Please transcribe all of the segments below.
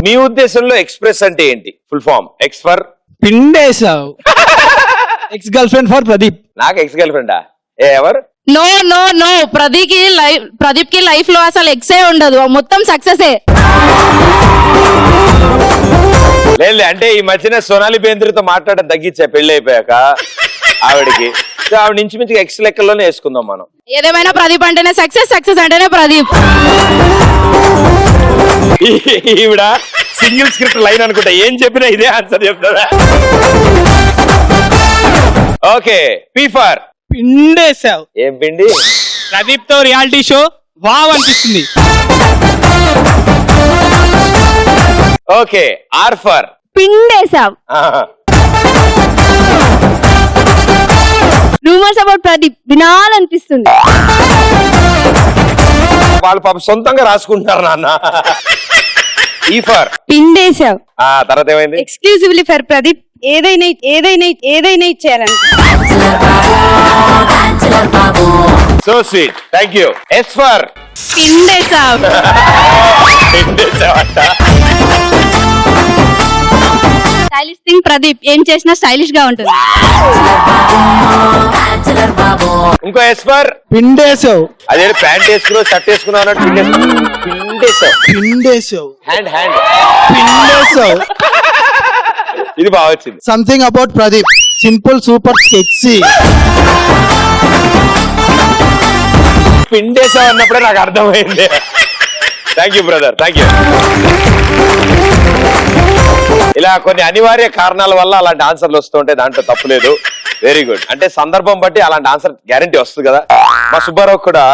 మీ ఉద్దేశంలో ఎక్స్ప్రెస్ అంటే ఏంటి? ఫుల్ ఫామ్ ఎక్స్ ఫర్ పిండేసావు. Ex girlfriend for Pradeep. నాకు ఎక్స్ గర్ల్ ఫ్రెండా? ఎవరు? నో నో నో, ప్రదీప్ కి లైఫ్ లో అసలు ఎక్సే ఉండదు, మొత్తం సక్సెసే. లేదు అంటే ఈ మధ్యన సోనాలి బేంద్రతో మాట్లాడడం తగ్గించా పెళ్లి అయిపోయాక ఆవిడకి. ఆవిడ నుంచి మించి ఎక్స్ లెక్కల్లోనే వేసుకుందాం మనం. ఏదేమైనా ప్రదీప్ అంటేనే సక్సెస్, సక్సెస్ అంటేనే ప్రదీప్. ఈవిడ సింగిల్ స్క్రిప్ట్ లైన్ అనుకుంటా, ఏం చెప్పినా ఇదే ఆన్సర్ చెప్తారా? ఓకే, పి ఫర్ పిండేసావు. ఏం పిండి? ప్రదీప్ తో రియాలిటీ షో వావ్ అనిపిస్తుంది. ఓకే, ఆర్ ఫర్ పిండేసావ్. రూమర్స్ అబౌట్ ప్రదీప్ వినాలనిపిస్తుంది. వాళ్ళు పాపం సొంతంగా రాసుకుంటున్నారు నాన్న. ఈ ఫర్ పిండేసావ్. తర్వాత ఏమైంది? ఎక్స్క్లూజివ్లీ ఫర్ ప్రదీప్ ఏదైనా ఇచ్చేయాలని. So sweet, thank you. S for పిండేసావ్. స్టైలిష్ థింగ్ ప్రదీప్, ఏం చేసినా స్టైలిష్ గా ఉంటుంది. ఇంకో ఎస్ ఫర్ పిండేసావు. అదే ప్యాంట్ వేసుకున్నావు షర్ట్ వేసుకున్నావు అన్నట్టు పిండేసావు. పిండేసావు. Hand hand పిండేసావు. ఇది బాగా వచ్చింది. Something about Pradeep simple super sexy. పిండేసావు అన్నప్పుడే నాకు అర్థమైంది. Thank you brother, thank you. ఇలా కొన్ని అనివార్య కారణాల వల్ల అలాంటి ఆన్సర్లు వస్తుంటాయి, దాంట్లో తప్పులేదు. Very good. అంటే సందర్భం బట్టి అలాంటి ఆన్సర్ గ్యారంటీ వస్తుంది కదా. మా సుబ్బారావు కూడా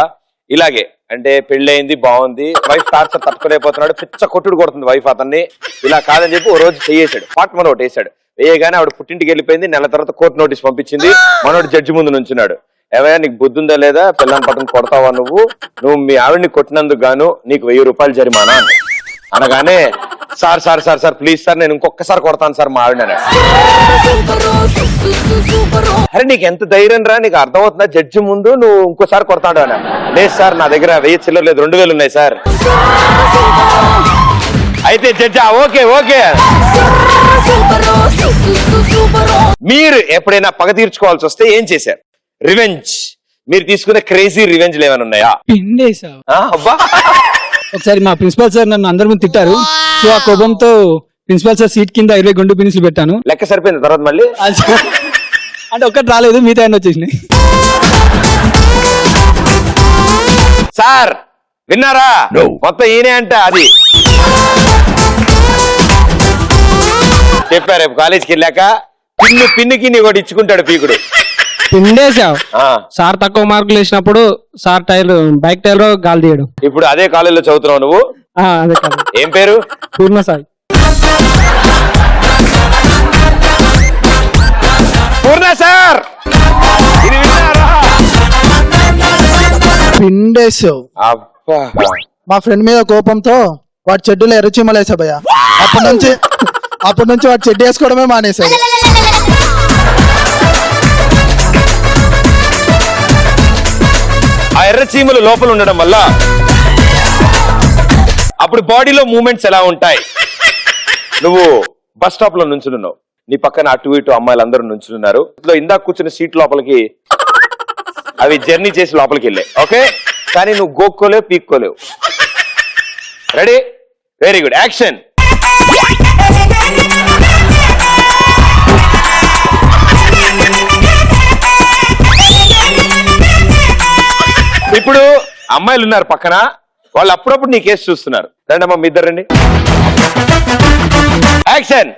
ఇలాగే, అంటే పెళ్ళయింది బాగుంది, వైఫ్ టార్చర్ తట్టుకోలేకపోతున్నాడు, పిచ్చ కొట్టుడు కొడుతుంది వైఫ్ అతన్ని. ఇలా కాదని చెప్పి ఓ రోజు చేసాడు, పార్ట్మన్ ఒకటి వేసాడు. వేయగానే ఆవిడ పుట్టింటికి వెళ్ళిపోయింది. నెల తర్వాత కోర్టు నోటీస్ పంపించింది. మనోడు జడ్జి ముందు నుంచున్నాడు. ఏవయ్యా నీకు బుద్ధి ఉందా లేదా, పిల్లని పట్టుకుని కొడతావా నువ్వు మీ ఆవిడ్ని కొట్టినందుకు గాను నీకు 1000 రూపాయలు జరిమానా అనగానే, sir sir sir sir please sir నేను ఇంకొకసారి కొడతాను సార్ మా ఆవిడ. అరే నీకు ఎంత ధైర్యం రా, నీకు అర్థమవుతుందా జడ్జి ముందు నువ్వు ఇంకోసారి కొడతాడు అన్న. లేదు సార్ నా దగ్గర 1000 చిల్లర లేదు, 2000 ఉన్నాయి సార్. అయితే జడ్జి ఓకే ఓకే. మీరు ఎప్పుడైనా పగ తీర్చుకోవాల్సి వస్తే ఏం చేశారు? రివెంజ్. మీరు తీసుకునే క్రేజీ రివెంజ్ ఏమైనా ఉన్నాయా? పిండేసావు. అబ్బా, ఒకసారి మా ప్రిన్సిపల్ సార్ నన్ను అందరి ముందు తిట్టారు. సో ఆ కోపంతో ప్రిన్సిపల్ సార్ సీట్ కింద 20 గుండు పిన్నులు పెట్టాను. లెక్క సరిపోయింది. తర్వాత మళ్ళీ అంటే ఒక్కటి రాలేదు, మిగతా అన్ని వచ్చేసినాయి. సార్ విన్నారా, మొత్తం ఈయనే అంట. అది చెప్పారు, రేపు కాలేజీకి వెళ్ళాక పిన్నుకి నీ ఒకటి ఇచ్చుకుంటాడు పీకుడు. పిండేసావు. సార్ తక్కువ మార్కులు వేసినప్పుడు సార్ బైక్ టైర్ గాలి తీయడం. ఇప్పుడు అదే కాలేజీలో చదువుతున్నావు నువ్వు? అదే కాదు. ఏం పేరు? పూర్ణ సాయి. పూర్ణ సార్ ఇది విన్నారా? పిండేసావు. అబ్బా, మా ఫ్రెండ్ మీద కోపంతో వాడి చెడ్డీలో ఎర్రచీమలేసా భయ్యా. అప్పటి నుంచి వాడు చెడ్డీ వేసుకోవడమే మానేశాడు. ఆ ఎర్రచీమలు లోపల ఉండడం వల్ల అప్పుడు బాడీలో మూమెంట్స్ ఎలా ఉంటాయి? నువ్వు బస్ స్టాప్ లో నుంచున్నావు, నీ పక్కన అటు ఇటు అమ్మాయిలు అందరూ నుంచున్నారు. ఇందాక కూర్చున్న సీట్ లోపలికి అవి జర్నీ చేసి లోపలికి వెళ్ళాయి. ఓకే, కానీ నువ్వు గోక్కోలేవు పీక్కోలేవు. రెడీ? Very good, action. ఇప్పుడు అమ్మాయిలు ఉన్నారు పక్కన, వాళ్ళు అప్పుడప్పుడు నీ కేసు చూస్తున్నారు. రండి అమ్మ, మీ ఇద్దరు రండి. యాక్షన్.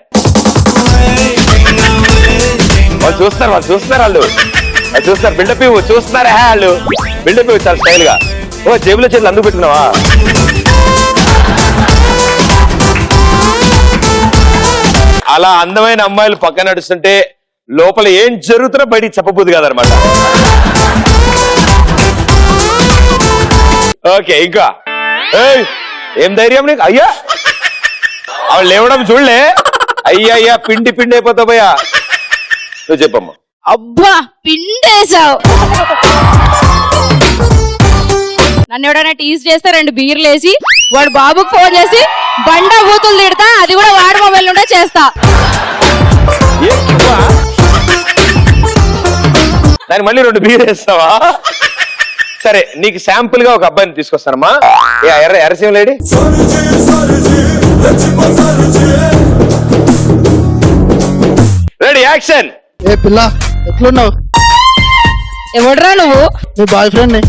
వాళ్ళు చూస్తున్నారు వాళ్ళు చూస్తున్నారు బిల్డప్ ఇవ్వు. చూస్తున్నారా వాళ్ళు? బిల్డప్ ఇవ్వు చాలా స్టైల్ గా. ఓ జేబులో చేతులు అందుకు పెట్టుకున్నావా? అలా అందమైన అమ్మాయిలు పక్కన నడుస్తుంటే లోపల ఏం జరుగుతున్నా బయటికి చెప్పబోదు కదనమాట. ఓకే, ఇంకా ఏం ధైర్యం నీకు? అయ్యా ఆవిడ లేవడం చూడలే. అయ్యా పిండి అయిపోతావు భయ్యా. నువ్వు చెప్పమ్మా. అబ్బా పిండేసావు. నన్ను ఎవడైనా టీజ్ చేస్తే 2 బీర్లు వేసి వాడు బాబుకు ఫోన్ చేసి బండ బూతులు తిడతా, అది కూడా వాడి మొబైల్ నుండే చేస్తా. దాన్ని మళ్ళీ 2 బీర్ వేస్తావా? సరే, నీకు శాంపుల్ గా ఒక అబ్బాయిని తీసుకొస్తానమ్మా. ఎర్రసీమ లేడీ, రెడీ, యాక్షన్. ఏ పిల్ల ఎట్లున్నావు? ఎవడ్రా నువ్వు? నీ బాయ్ ఫ్రెండ్ ని.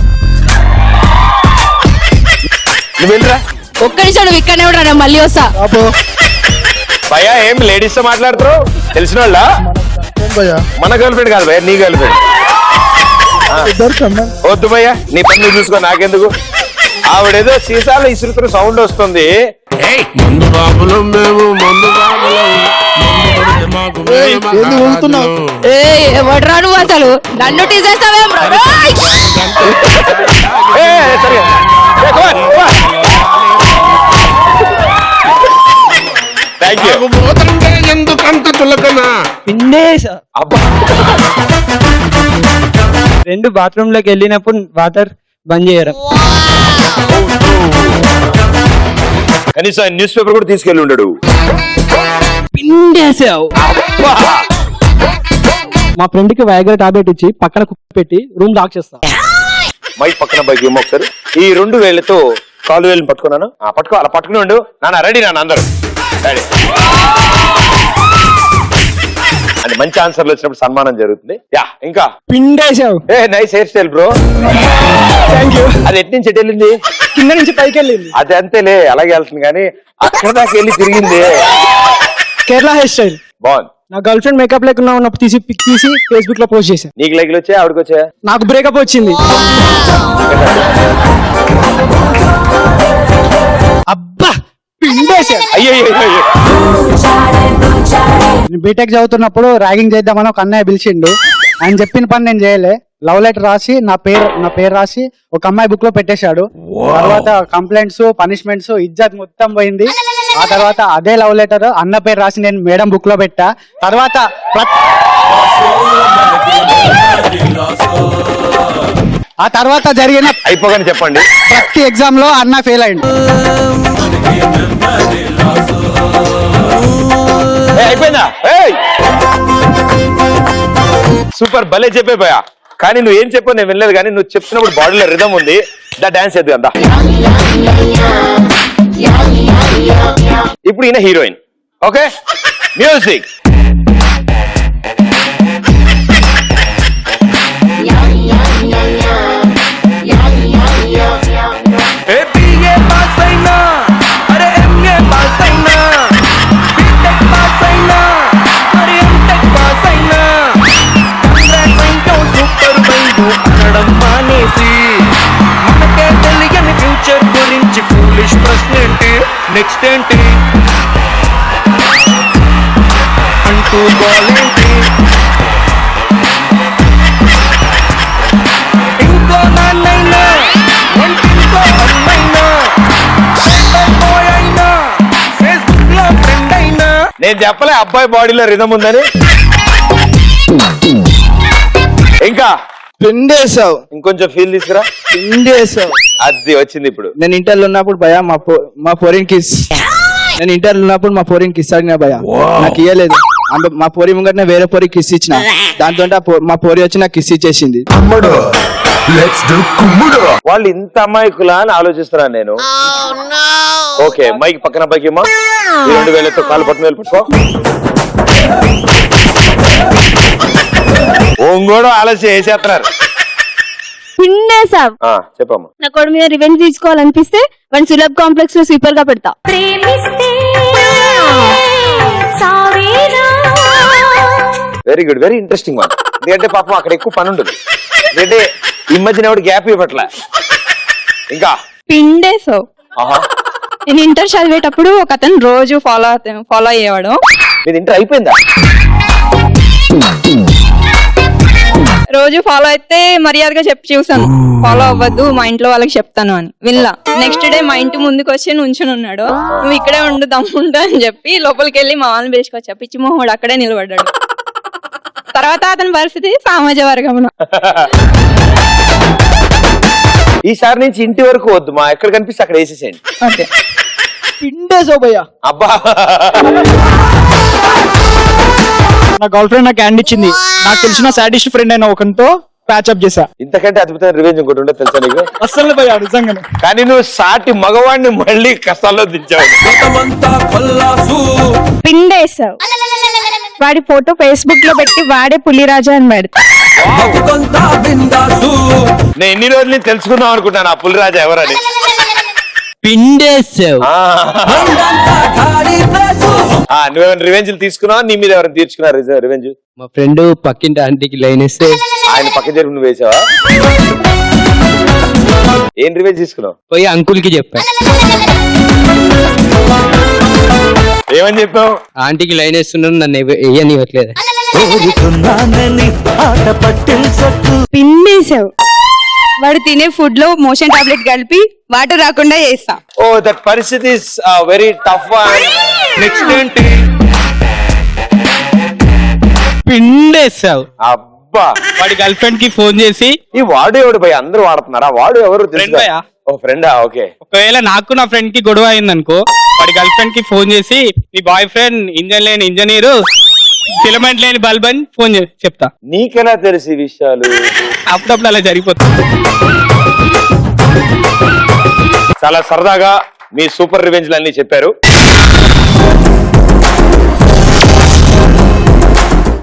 నువ్వు వెళ్ళరా. ఒక్క నిమిషం, నువ్వు ఇక్కడనే ఉండరా, నేను మళ్ళీ వస్తా. బాబు భయ్యా, ఏం లేడీస్ తో మాట్లాడుతారు? తెలిసిన వాళ్ళ? భయ్యా మన గర్ల్ ఫ్రెండ్ కాదు భయ్యా, నీ గర్ల్ ఫ్రెండ్. ఇద్దరు కన్నా వద్దు భయ్యా, నీ పని నువ్వు చూసుకో, నాకెందుకు. ఆవిడేదో సీసాలు ఇసురుతున్న సౌండ్ వస్తుంది. ఏంది ఊగుతున్నావు? ఎవడ్రా నువ్వు అసలు? నన్ను తీసేస్తావేం? సరే, థ్యాంక్ యూ. ఎందుకంత చులకనా? పిండేసా. అబ్బా, 2 బాత్రూమ్ లోకి వెళ్ళినప్పుడు వాటర్ బంద్ చేయరు. కనీసం న్యూస్ పేపర్ కూడా తీసుకెళ్ళి ఉండడు. పిండేసావు. మా ఫ్రెండ్ కి వైగ్రా టాబ్లెట్ ఇచ్చి పక్కన కుప్ప పెట్టి రూమ్ లాక్ చేస్తా. మైక్ పక్కన బైక్ ఏమో ఒకసారి. ఈ 2 వేళ్లతో కాలు వేళ్ళని పట్టుకున్నాను. పట్టుకో, అలా పట్టుకుని ఉండు. నాన్న రెడీ, నాన్న అందరూ రెడీ. అంటే మంచి ఆన్సర్లు వచ్చినప్పుడు సన్మానం జరుగుతుంది. యా, ఇంకా పిండేసావు. Nice hair style bro. అది ఎటు నుంచి ఎటు వెళ్ళింది? కింద నుంచి పైకి వెళ్ళింది. అది అంతేలే, అలాగే వెళ్తుంది కానీ అక్కడ దాకా వెళ్ళి తిరిగింది. కేరళ హెయిర్ స్టైల్ బాగుంది. నా గర్ల్ ఫ్రెండ్ మేకప్ లేకుండా ఉన్నప్పుడు తీసి పిక్ తీసి ఫేస్బుక్ లో పోస్ట్ చేశాను. నీకు లైక్లు వచ్చాయి, ఆవిడకి వచ్చాయా? నాకు బ్రేకప్ వచ్చింది. అబ్బా పిండేసావు. అయ్యో బీటెక్ చదువుతున్నప్పుడు ర్యాగింగ్ చేద్దామని ఒక అన్నయ్య పిలిచిండు. ఆయన చెప్పిన పని నేను చేయలే. లవ్ లెటర్ రాసి నా పేరు రాసి ఒక అమ్మాయి బుక్ లో పెట్టేశాడు. తర్వాత కంప్లైంట్స్, పనిష్మెంట్స్, ఇజ్జత్ మొత్తం పోయింది. ఆ తర్వాత అదే లవ్ లెటర్ అన్న పేరు రాసి నేను మేడం బుక్ లో పెట్టా. తర్వాత జరిగిన అయిపోగానే చెప్పండి. ప్రతి ఎగ్జామ్ లో అన్న ఫెయిల్ అయ్యిండు. అయిపోయిందా? సూపర్, భలే చెప్పే పోయా. కానీ నువ్వు ఏం చెప్పావు నేను వినలేదు, కానీ నువ్వు చెప్తున్నప్పుడు బాడీలో రిధం ఉంది. డాన్స్ చేద్దు అంతా. ఇప్పుడు ఈయన హీరోయిన్. Okay, music. నెక్స్ట్ ఏంటి అంటూ గోలేంటి, ఇంకో నాన్నైనా ఇంకో అమ్మైనా అయినా ఫేస్బుక్ లో ఫ్రెండ్ అయినా. నేను చెప్పలే అబ్బాయి బాడీలో రిధం ఉందని. ఇంకా పిండేసావు. ఇంకొంచెం ఫీల్ తీసుకురా. పిండేసావు. అది వచ్చింది ఇప్పుడు. నేను ఇంటర్లో ఉన్నప్పుడు భయ మా పోరిన్ కిస్ అడిగిన భయ, నాకు ఇయ్యలేదు. మా పోరి ముంగట వేరే పోరి కిస్ ఇచ్చిన. దాంతో మా పోరి వచ్చి నాకు కిస్ ఇచ్చేసింది. వాళ్ళు ఇంత అమాయకులా అని ఆలోచిస్తున్నాను నేను. ఓకే, మైక్ పక్కన పైకి అమ్మా. 2 వేలతో కాలు పట్టుకుని వెళ్ళిపో. ఓంగోడు ఆలస్యం వేసేస్తున్నారు. పిండేసావు. చెప్పమ్మా. నా కొడు మీద రివెంజ్ తీసుకోవాలనిపిస్తే వాడిని సులభ్ కాంప్లెక్స్ లో స్వీపర్ గా పెడతా. Very good, very interesting one. ఎందుకంటే పాపం అక్కడ ఎక్కువ పని ఉండదు. ఎందుకంటే ఈ మధ్యన ఎవడు గ్యాప్ ఇవ్వట్లే. ఇంకా పిండేసావు. నేను ఇంటర్ చదివేటప్పుడు ఒక అతను రోజు ఫాలో అయ్యేవాడు. ఇది ఇంటర్ అయిపోయిందా? రోజు ఫాలో అయితే మర్యాదగా చెప్పి చూసాను, ఫాలో అవ్వద్దు, మా ఇంట్లో వాళ్ళకి చెప్తాను అని. వినలా. నెక్స్ట్ డే మా ఇంటి ముందుకు వచ్చి నుంచుని ఉన్నాడు. నువ్వు ఇక్కడే ఉండు, దమ్ముంటా అని చెప్పి లోపలికి వెళ్ళి మా వాళ్ళని పిలుచుకొచ్చా. పిచ్చి మొహోడు అక్కడే నిలబడ్డాడు. తర్వాత అతని పరిస్థితి సామాజిక వర్గంలో. ఈసారి నుంచి ఇంటి వరకు వద్దు, మా ఎక్కడ కనిపిస్తే అక్కడ వేసేసేయండి. ఓకే. పిండేసావు భయ్యా. అబ్బా నా గర్ల్ ఫ్రెండ్ నాకు హ్యాండ్ ఇచ్చింది. నాకు తెలిసిన సాడిస్ట్ ఫ్రెండ్ అయిన ఒకరితో ప్యాచప్ చేశా. ఇంతకంటే అద్భుతమైన రివెంజ్ ఇంకోటి ఉండదు తెలుసా నీకు? అస్సలు భయ్యా నిజంగానే. కానీ నువ్వు సాటి మగవాడిని మళ్ళీ కష్టాల్లో దించావు. పిండేసావు. వాడి ఫోటో ఫేస్బుక్ లో పెట్టి వాడే పులిరాజా అని పెడతా. నేను ఎన్ని రోజులు తెలుసుకుందాం అనుకుంటాను ఆ పులిరాజా ఎవరని. పిండేసావు. నువ్వేమైనా రివెంజ్ తీసుకున్నావా? నీ మీద ఎవరైనా తీర్చుకున్నారు రివెంజ్? మా ఫ్రెండ్ పక్కింటి ఆంటీకి లైన్ ఇస్తే ఆయన పక్క జరిగి నువ్వు వేసావా? ఏం రివెంజ్ తీసుకున్నావు? పోయి అంకుల్ కి చెప్పా. ఏమని చెప్పావు? ఆంటీకి లైన్ వేస్తున్నాను, నన్ను వేయనివ్వట్లేదు. పిండేసావు. వాడు తినే ఫుడ్ లో మోషన్ టాబ్లెట్ కలిపి వాటర్ రాకుండా చేస్తా. ఓ దట్ పరిస్థితి ఇస్ వెరీ టఫ్. నెక్స్ట్ ఏంటి? పిండేసావు. అబ్బా వాడి గర్ల్ ఫ్రెండ్ కి ఫోన్ చేసి, ఈ వాడు ఎవడు భయ? అందరూ వాడుతున్నారా? వాడు ఎవరు Friend భయ్యా. ఓ ఫ్రెండా? ఓకే. ఒకవేళ నాకు నా ఫ్రెండ్ కి గొడవ అయిందనుకో, వాడి గర్ల్ ఫ్రెండ్ కి ఫోన్ చేసి, మీ బాయ్ ఫ్రెండ్ ఇంజన్ లేని ఇంజనీరు, ఫిలమెంట్ లేని బల్బ్ అని ఫోన్ చేసి చెప్తా. నీకెలా తెలిసి ఈ విషయాలు? అప్పుడప్పుడు అలా జరిగిపోతుంది. చాలా సరదాగా మీ సూపర్ రివెంజ్లు అన్ని చెప్పారు.